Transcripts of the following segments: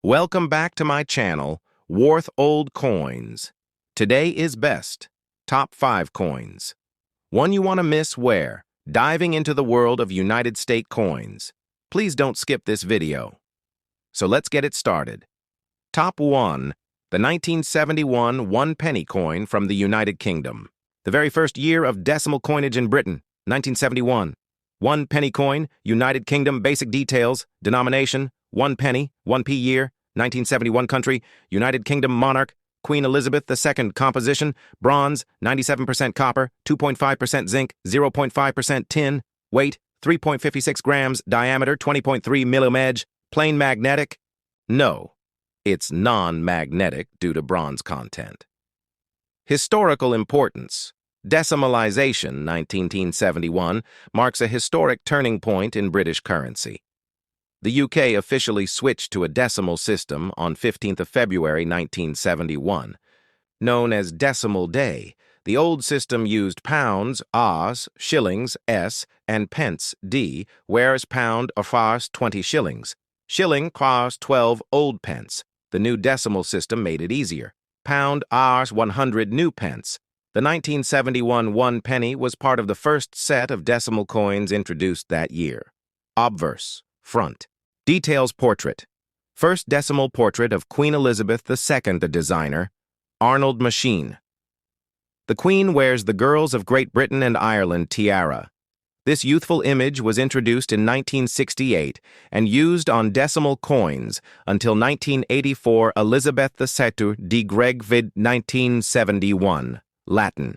Welcome back to my channel, Warth Old Coins. Today is best. Top 5 coins. One you want to miss where? Diving into the world of United States coins. Please don't skip this video. So let's get it started. Top 1. The 1971 1-penny coin from the United Kingdom. The very first year of decimal coinage in Britain, 1971. 1-penny coin, United Kingdom, basic details, denomination, 1 penny, 1p year, 1971 country, United Kingdom monarch, Queen Elizabeth II composition, bronze, 97% copper, 2.5% zinc, 0.5% tin, weight, 3.56 grams, diameter, 20.3 mm, plain magnetic? No, it's non-magnetic due to bronze content. Historical importance. Decimalization, 1971, marks a historic turning point in British currency. The UK officially switched to a decimal system on 15th of February 1971. Known as Decimal Day, the old system used pounds, Rs, shillings, S, and pence, D, whereas pound or fars 20 shillings. Shilling cost 12 old pence. The new decimal system made it easier. Pound, Rs, 100 new pence. The 1971 1 penny was part of the first set of decimal coins introduced that year. Obverse. Front. Details portrait. First decimal portrait of Queen Elizabeth II, the designer. Arnold machine. The Queen wears the Girls of Great Britain and Ireland tiara. This youthful image was introduced in 1968 and used on decimal coins until 1984 Elizabeth II de Greg vid 1971, Latin.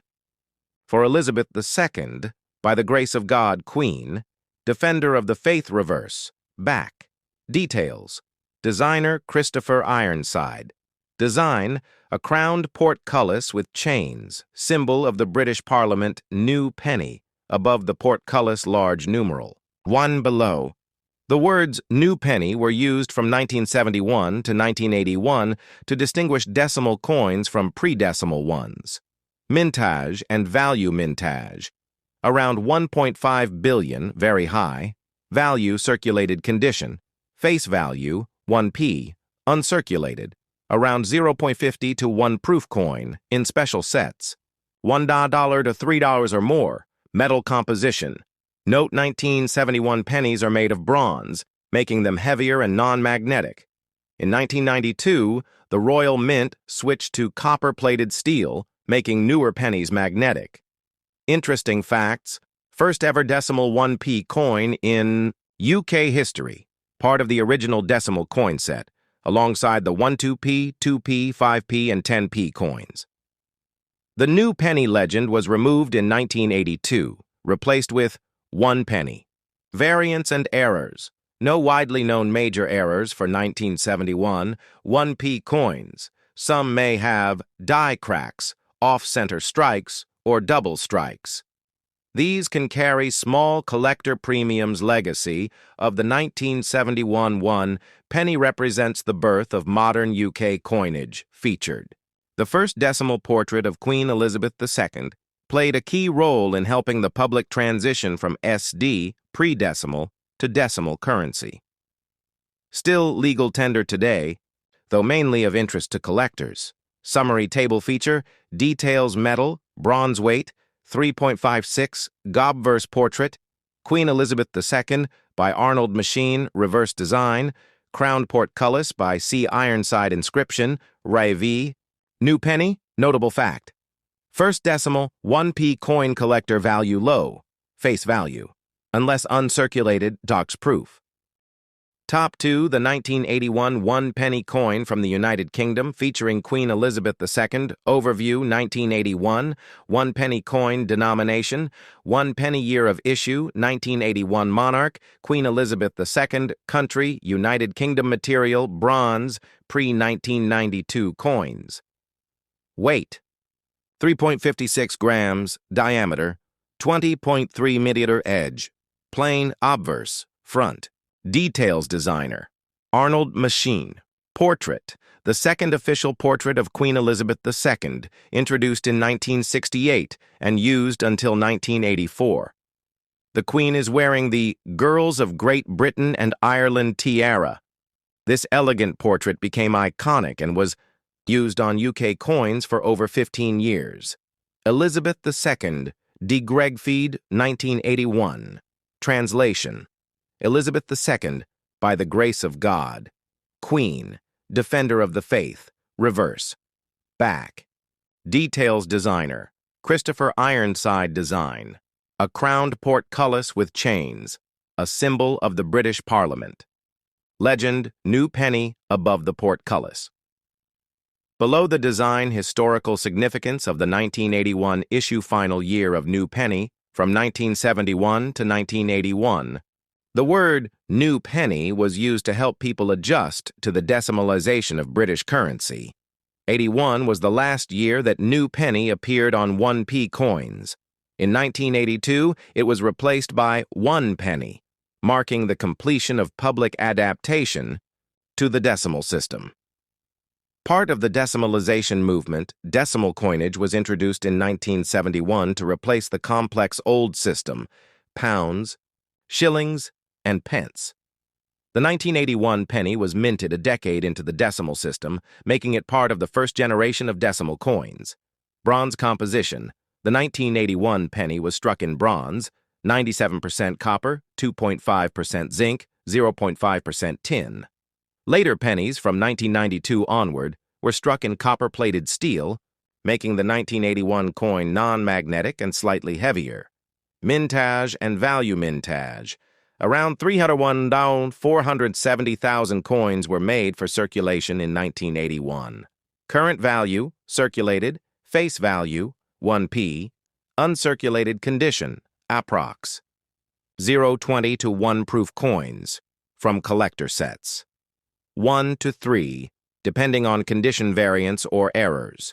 For Elizabeth II, by the grace of God, Queen, defender of the faith reverse, back. Details. Designer Christopher Ironside. Design, a crowned portcullis with chains, symbol of the British Parliament, new penny, above the portcullis large numeral. 1 below. The words new penny were used from 1971 to 1981 to distinguish decimal coins from pre-decimal ones. Mintage and value mintage. Around 1.5 billion, very high. Value circulated condition. Face value, 1p, uncirculated, around 0.50 to 1 proof coin, in special sets. $1 to $3 or more, metal composition. Note 1971 pennies are made of bronze, making them heavier and non-magnetic. In 1992, the Royal Mint switched to copper-plated steel, making newer pennies magnetic. Interesting facts. First ever decimal 1p coin in UK history. Part of the original decimal coin set, alongside the 12p, 2p, 5p, and 10p coins. The new penny legend was removed in 1982, replaced with 1 penny. Variants and errors. No widely known major errors for 1971 1p coins. Some may have die cracks, off-center strikes, or double strikes. These can carry small collector premiums legacy of the 1971 1 penny represents the birth of modern UK coinage, featured. The first decimal portrait of Queen Elizabeth II played a key role in helping the public transition from SD, pre-decimal, to decimal currency. Still legal tender today, though mainly of interest to collectors. Summary table feature, details metal, bronze weight, 3.56, Gobverse portrait, Queen Elizabeth II by Arnold machine, reverse design, crowned portcullis by C. Ironside inscription, Ravi. New penny, notable fact. First decimal, 1p coin collector value low, face value, unless uncirculated, docs proof. Top 2, the 1981 1-penny coin from the United Kingdom featuring Queen Elizabeth II. Overview 1981, 1-penny coin denomination, 1 penny year of issue, 1981 monarch, Queen Elizabeth II, country, United Kingdom material, bronze, pre-1992 coins. Weight, 3.56 grams, diameter, 20.3 mm edge, plain obverse, front. Details designer. Arnold machine. Portrait. The second official portrait of Queen Elizabeth II, introduced in 1968 and used until 1984. The Queen is wearing the Girls of Great Britain and Ireland tiara. This elegant portrait became iconic and was used on UK coins for over 15 years. Elizabeth II, de Gregfeed, 1981. Translation: Elizabeth II, by the grace of God. Queen, defender of the faith, reverse. Back. Details designer, Christopher Ironside design. A crowned portcullis with chains, a symbol of the British Parliament. Legend, new penny above the portcullis. Below the design historical significance of the 1981 issue final year of new penny from 1971 to 1981. The word new penny was used to help people adjust to the decimalization of British currency. 81 was the last year that new penny appeared on 1p coins. In 1982, it was replaced by 1 penny, marking the completion of public adaptation to the decimal system. Part of the decimalization movement, decimal coinage was introduced in 1971 to replace the complex old system, pounds, shillings, and pence. The 1981 penny was minted a decade into the decimal system, making it part of the first generation of decimal coins. Bronze composition. The 1981 penny was struck in bronze, 97% copper, 2.5% zinc, 0.5% tin. Later pennies from 1992 onward were struck in copper-plated steel, making the 1981 coin non-magnetic and slightly heavier. Mintage and value mintage. Around 470,000 coins were made for circulation in 1981. Current value, circulated, face value, 1p, uncirculated condition, approx. 0.20 to 1 proof coins, from collector sets. 1 to 3, depending on condition variance or errors.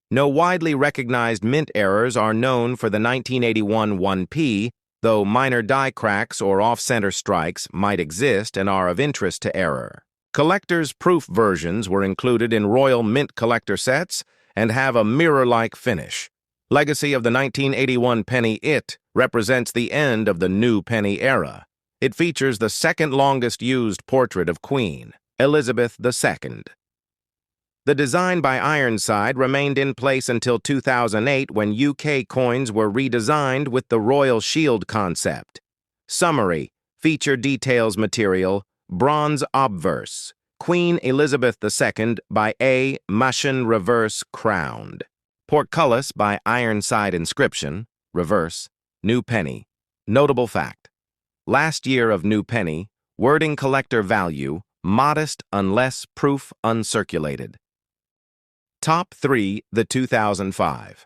No widely recognized mint errors are known for the 1981 1p, though minor die cracks or off-center strikes might exist and are of interest to error. Collector's proof versions were included in Royal Mint collector sets and have a mirror-like finish. Legacy of the 1981 penny. It represents the end of the new penny era. It features the second longest used portrait of Queen Elizabeth II. The design by Ironside remained in place until 2008 when UK coins were redesigned with the Royal Shield concept. Summary, feature details material, bronze obverse, Queen Elizabeth II by A. Mushin reverse crowned. Portcullis by Ironside inscription, reverse, new penny. Notable fact, last year of new penny, wording collector value, modest unless proof uncirculated. Top 3, the 2005.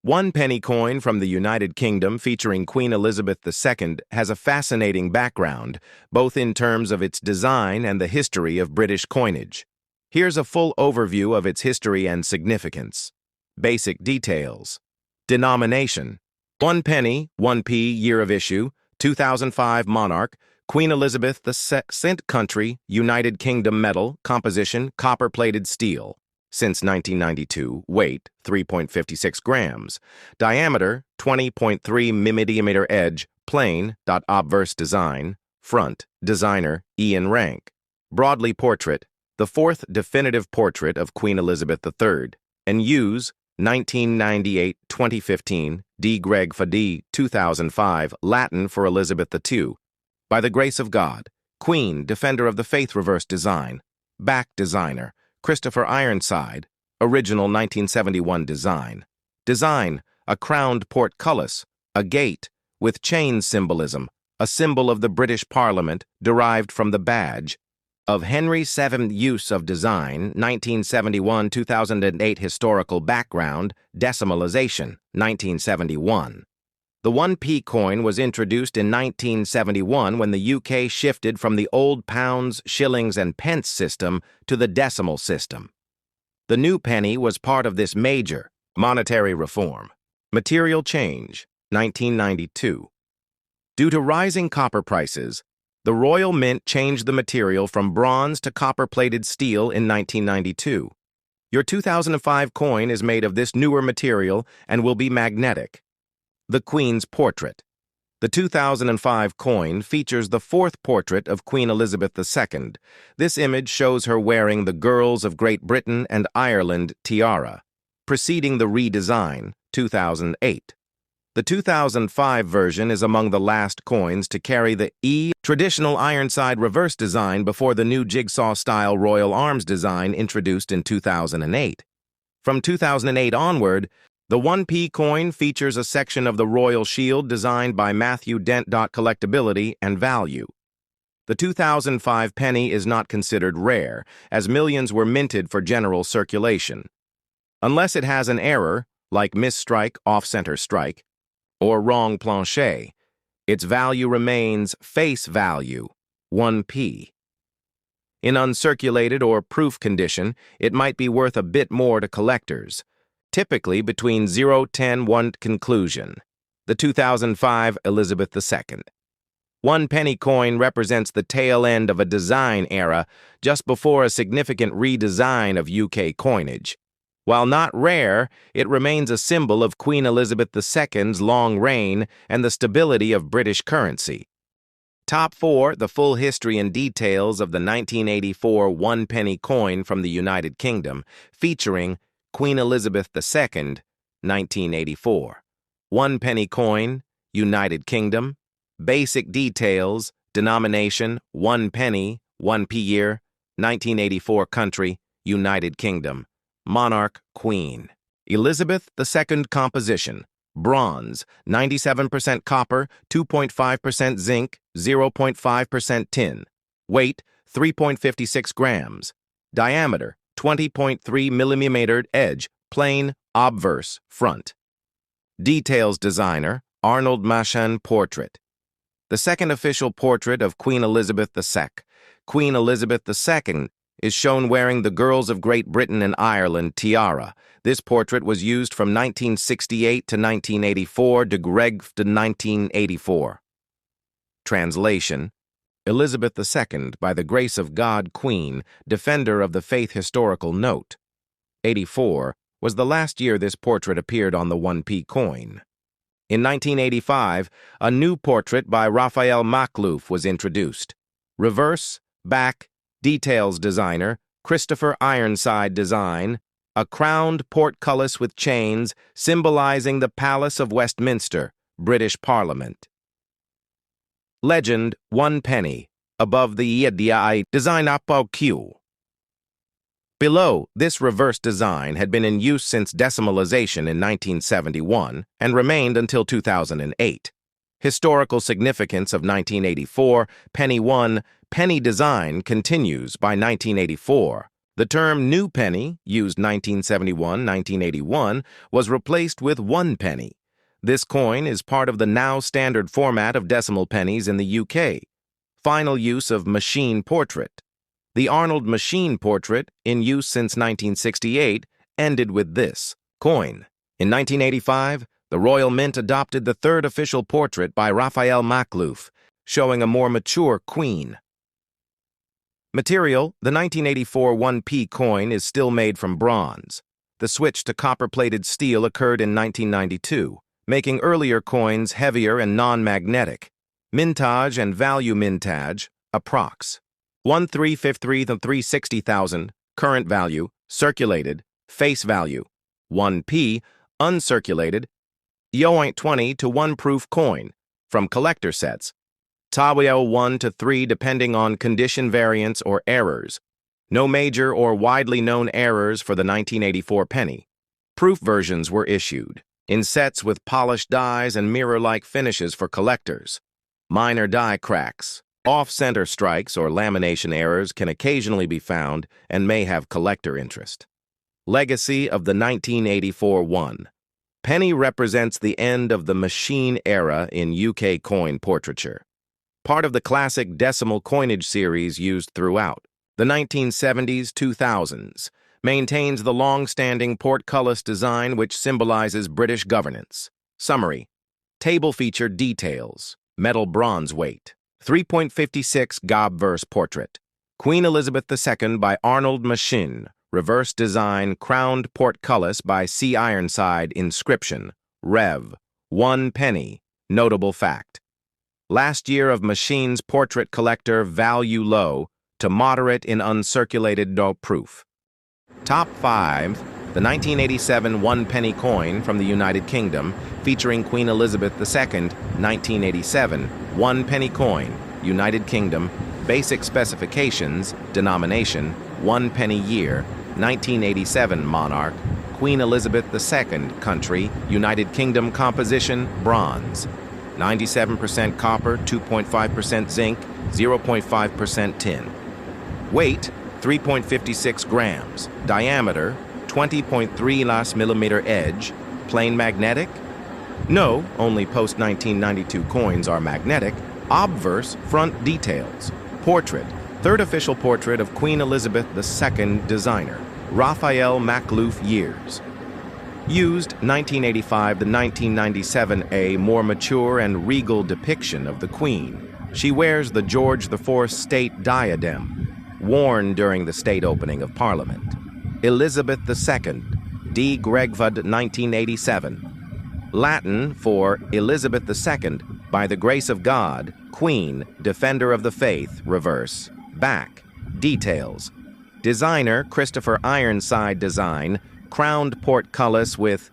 1 penny coin from the United Kingdom featuring Queen Elizabeth II has a fascinating background, both in terms of its design and the history of British coinage. Here's a full overview of its history and significance. Basic details. Denomination. 1 penny, 1p, year of issue, 2005 monarch, Queen Elizabeth II country, United Kingdom metal, composition, copper-plated steel. Since 1992, weight, 3.56 grams. Diameter, 20.3 mm edge, plain, obverse design. Front, designer, Ian Rank. Broadly portrait, the 4th definitive portrait of Queen Elizabeth III. And use, 1998-2015, de Gregfeed, 2005, Latin for Elizabeth II. By the grace of God. Queen, defender of the faith reverse design. Back designer, Christopher Ironside, original 1971 design. Design, a crowned portcullis, a gate, with chain symbolism, a symbol of the British Parliament derived from the badge. Of Henry VII use of design, 1971-2008 historical background, decimalization, 1971. The 1p coin was introduced in 1971 when the UK shifted from the old pounds, shillings, and pence system to the decimal system. The new penny was part of this major monetary reform. Material change, 1992. Due to rising copper prices, the Royal Mint changed the material from bronze to copper-plated steel in 1992. Your 2005 coin is made of this newer material and will be magnetic. The Queen's portrait. The 2005 coin features the fourth portrait of Queen Elizabeth II. This image shows her wearing the Girls of Great Britain and Ireland tiara, preceding the redesign, 2008. The 2005 version is among the last coins to carry the traditional Ironside reverse design before the new jigsaw-style Royal Arms design introduced in 2008. From 2008 onward, the 1p coin features a section of the Royal Shield designed by Matthew Dent. Collectability and value. The 2005 penny is not considered rare, as millions were minted for general circulation. Unless it has an error, like misstrike, off-center strike, or wrong planche, its value remains face value, 1p. In uncirculated or proof condition, it might be worth a bit more to collectors, typically between 0-10. 1 conclusion. The 2005 Elizabeth II. 1 penny coin represents the tail end of a design era just before a significant redesign of UK coinage. While not rare, it remains a symbol of Queen Elizabeth II's long reign and the stability of British currency. Top 4. The full history and details of the 1984 1 penny coin from the United Kingdom, featuring Queen Elizabeth II, 1984. 1 penny coin, United Kingdom. Basic details, denomination, 1 penny, 1p year, 1984 country, United Kingdom. Monarch, Queen. Elizabeth II composition. Bronze, 97% copper, 2.5% zinc, 0.5% tin. Weight, 3.56 grams. Diameter, 20.3 mm. Edge, plain, obverse, front. Details designer, Arnold Machin portrait. The second official portrait of Queen Elizabeth II. Queen Elizabeth II is shown wearing the Girls of Great Britain and Ireland tiara. This portrait was used from 1968 to 1984 to 1984. Translation: Elizabeth II, by the grace of God, Queen, defender of the faith. Historical note: 84 was the last year this portrait appeared on the 1p coin. In 1985, a new portrait by Raphael Makhlouf was introduced. Reverse, back, details designer, Christopher Ironside design, a crowned portcullis with chains symbolizing the Palace of Westminster, British Parliament. Legend, 1 penny, above the EDI design q. Below, this reverse design had been in use since decimalization in 1971 and remained until 2008. Historical significance of 1984, penny 1, penny design continues by 1984. The term new penny, used 1971-1981, was replaced with 1 penny. This coin is part of the now standard format of decimal pennies in the UK. Final use of machine portrait. The Arnold machine portrait, in use since 1968, ended with this coin. In 1985, the Royal Mint adopted the third official portrait by Raphael Makhlouf, showing a more mature queen. Material: the 1984 1p coin is still made from bronze. The switch to copper-plated steel occurred in 1992, making earlier coins heavier and non-magnetic. Mintage and value mintage, approx. 1,353,360,000, current value, circulated, face value. 1p, uncirculated, 0.20 to 1 proof coin, from collector sets. Tawio 1 to 3 depending on condition variance or errors. No major or widely known errors for the 1984 penny. Proof versions were issued, in sets with polished dies and mirror-like finishes for collectors. Minor die cracks, off-center strikes, or lamination errors can occasionally be found and may have collector interest. Legacy of the 1984 1. Penny represents the end of the machine era in UK coin portraiture. Part of the classic decimal coinage series used throughout. The 1970s-2000s maintains the long-standing portcullis design which symbolizes British governance. Summary: table feature details, metal bronze weight, 3.56 obverse portrait. Queen Elizabeth II by Arnold Machin, reverse design crowned portcullis by C. Ironside, inscription, Rev. 1 penny, notable fact. Last year of Machines Portrait Collector value low to moderate in uncirculated no proof. Top 5, the 1987 one-penny coin from the United Kingdom featuring Queen Elizabeth II, 1987, one-penny coin, United Kingdom, basic specifications, denomination, 1 penny year, 1987 monarch, Queen Elizabeth II, country, United Kingdom composition, bronze. 97% copper, 2.5% zinc, 0.5% tin. Weight, 3.56 grams. Diameter, 20.3 millimeter edge. Plain magnetic? No, only post-1992 coins are magnetic. Obverse front details. Portrait, third official portrait of Queen Elizabeth II designer. Raphael Makhlouf years. Used 1985 to 1997, a more mature and regal depiction of the Queen. She wears the George IV state diadem, worn during the state opening of Parliament. Elizabeth II, D. Gregvad 1987. Latin for Elizabeth II, by the grace of God, Queen, Defender of the Faith, reverse, back, details. Designer Christopher Ironside design, crowned portcullis with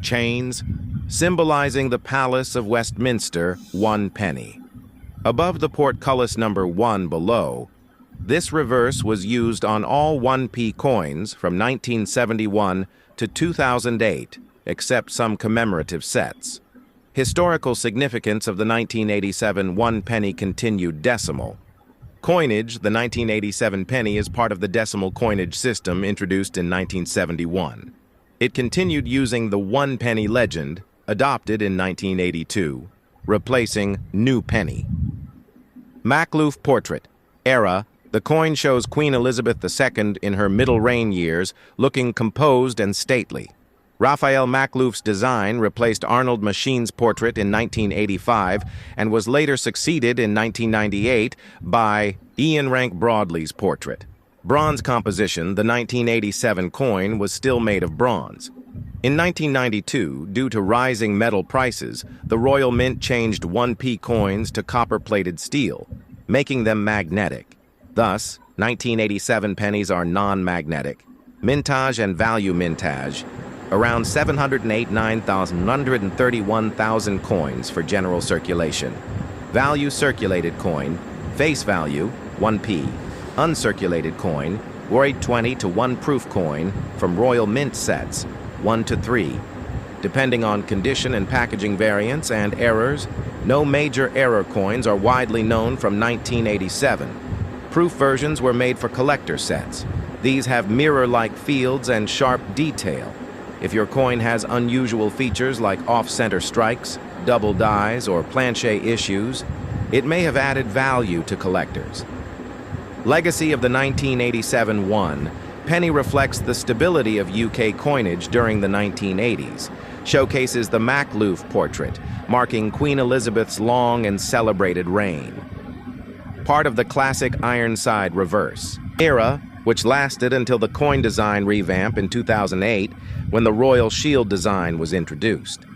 chains, symbolizing the Palace of Westminster, 1 penny. Above the portcullis number 1 below, this reverse was used on all 1p coins from 1971 to 2008, except some commemorative sets. Historical significance of the 1987 1 penny continued decimal. Coinage, the 1987 penny is part of the decimal coinage system introduced in 1971. It continued using the 1 penny legend, adopted in 1982, replacing new penny. Makhlouf portrait. Era, the coin shows Queen Elizabeth II in her middle reign years, looking composed and stately. Raphael Makhlouf's design replaced Arnold Machine's portrait in 1985 and was later succeeded in 1998 by Ian Rank Broadley's portrait. Bronze composition, the 1987 coin was still made of bronze. In 1992, due to rising metal prices, the Royal Mint changed 1p coins to copper-plated steel, making them magnetic. Thus, 1987 pennies are non-magnetic. Mintage and value mintage, around 708,931,000 coins for general circulation. Value circulated coin, face value, 1p. Uncirculated coin, Worried 20 to 1 proof coin from Royal Mint sets, 1 to 3. Depending on condition and packaging variants and errors, no major error coins are widely known from 1987. Proof versions were made for collector sets. These have mirror-like fields and sharp detail. If your coin has unusual features like off-center strikes, double dies, or planchet issues, it may have added value to collectors. Legacy of the 1987 1, penny reflects the stability of UK coinage during the 1980s, showcases the Makhlouf portrait, marking Queen Elizabeth's long and celebrated reign. Part of the classic Ironside reverse. Era, which lasted until the coin design revamp in 2008 when the Royal Shield design was introduced.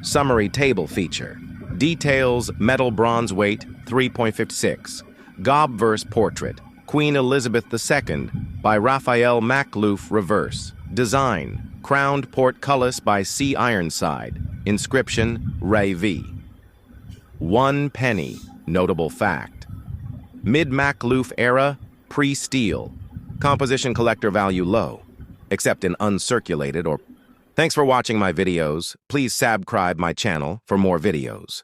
Summary table feature. Details metal bronze weight 3.56. Gobverse portrait. Queen Elizabeth II by Raphael Makhlouf reverse. Design. Crowned portcullis by C. Ironside. Inscription Ray V. 1 penny. Notable fact. Mid-Makhlouf era, pre-steel. Composition collector value low, except in uncirculated or... Thanks for watching my videos. Please subscribe my channel for more videos.